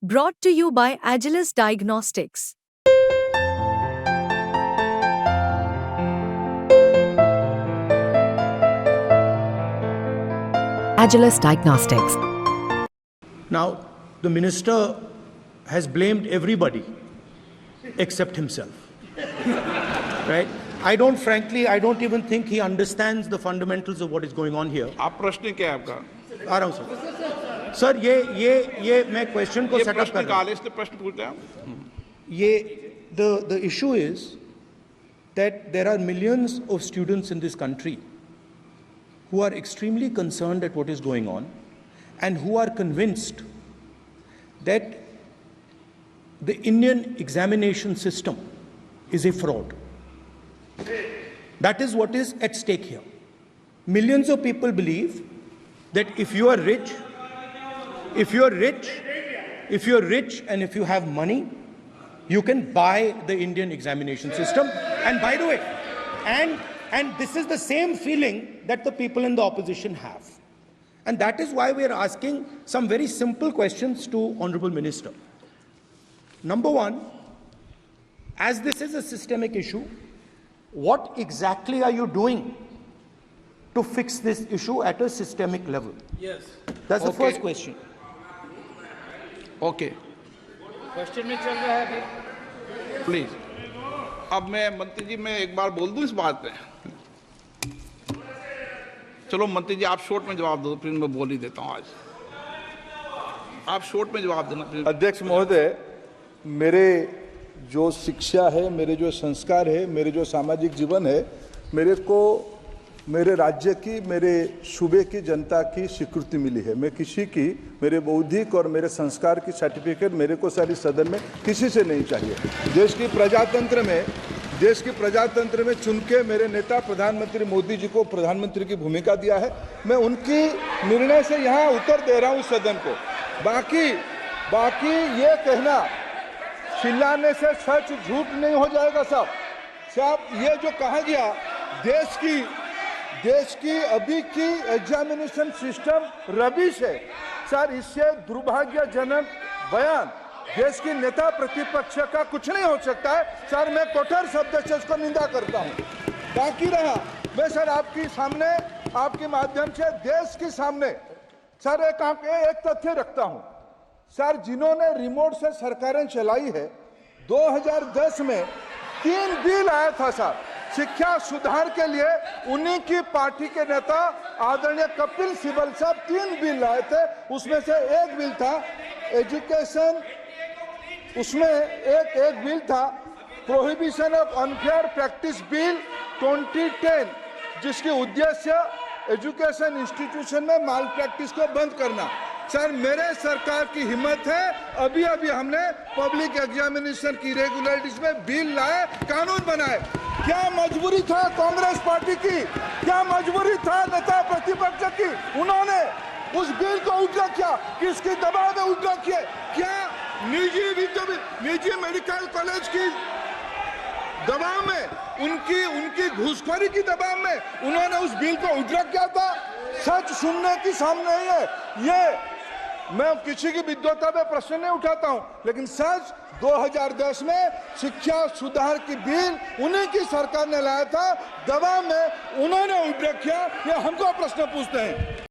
Brought to you by Agilus Diagnostics. Agilus Diagnostics. Now, the minister has blamed everybody except himself. Right? I don't even think he understands the fundamentals of what is going on here. आप प्रश्न क्या है आपका? आ रहा हूं sir ये मैं question को सेटअप कर रहा हूं। इसलिए प्रश्न पूछते हैं। ये the issue is that there are millions of students in this country who are extremely concerned at what is going on and who are convinced that the Indian examination system is a fraud. That is what is at stake here. Millions of people believe that if you are rich and if you have money, you can buy the Indian examination system. And by the way, and this is the same feeling that the people in the opposition have. And that is why we are asking some very simple questions to Honorable Minister. Number one, as this is a systemic issue, what exactly are you doing to fix this issue at a systemic level? Yes. That's the first question. Okay, question में चल रहा है अभी। Please. अब मैं मंत्री जी मैं एक बार बोल दूं इस बात पे। चलो मंत्री जी आप शॉर्ट में जवाब दो, फिर मैं बोल ही देता हूं। आज आप शॉर्ट में जवाब देना। अध्यक्ष महोदय, मेरे जो शिक्षा है, मेरे जो संस्कार है, मेरे जो सामाजिक जीवन है, मेरे को मेरे राज्य की, मेरे सूबे की जनता की स्वीकृति मिली है। मैं किसी की, मेरे बौद्धिक और मेरे संस्कार की सर्टिफिकेट मेरे को सारी सदन में किसी से नहीं चाहिए। देश की प्रजातंत्र में चुन के मेरे नेता प्रधानमंत्री मोदी जी को प्रधानमंत्री की भूमिका दिया है। मैं उनकी निर्णय से यहाँ उत्तर दे रहा हूँ सदन को। बाकी ये कहना चिल्लाने से सच झूठ नहीं हो जाएगा साहब। ये जो कहा गया देश की अभी की एग्जामिनेशन सिस्टम रबिश है सर, इससे दुर्भाग्यजनक बयान देश की नेता प्रतिपक्ष का कुछ नहीं हो सकता है सर। मैं कठोर शब्द से इसको निंदा करता हूं। बाकी रहा, मैं सर आपके सामने, आपके माध्यम से देश के सामने सर एक तथ्य रखता हूं सर। जिन्होंने रिमोट से सरकारें चलाई है, 2010 में 3 बिल आया था सर शिक्षा सुधार के लिए। उन्हीं की पार्टी के नेता आदरणीय कपिल सिब्बल साहब 3 बिल लाए थे। उसमें से एक बिल था एजुकेशन, उसमें एक बिल था prohibition of unfair practice bill 2010, जिसकी उद्देश्य एजुकेशन इंस्टीट्यूशन में माल प्रैक्टिस को बंद करना। सर मेरे सरकार की हिम्मत है, अभी हमने पब्लिक एग्जामिनेशन की रेगुलरिटीज में बिल लाए, कानून बनाए। क्या मजबूरी था कांग्रेस पार्टी की, क्या मजबूरी था नेता प्रतिपक्ष की? उन्होंने उस बिल को उल्टा किया, किसके दबाव में उल्टा किया? क्या निजी मेडिकल कॉलेज की दबाव में, उनकी घूसखोरी की दबाव में उन्होंने उस बिल को उल्टा किया था? सच सुनने की सामने है ये। मैं किसी की विद्वता पे प्रश्न नहीं उठाता हूं, लेकिन सच 2010 में शिक्षा सुधार की बिल उन्हीं की सरकार ने लाया था, दबाव में उन्होंने उल्टा किया। ये हमको प्रश्न पूछते हैं।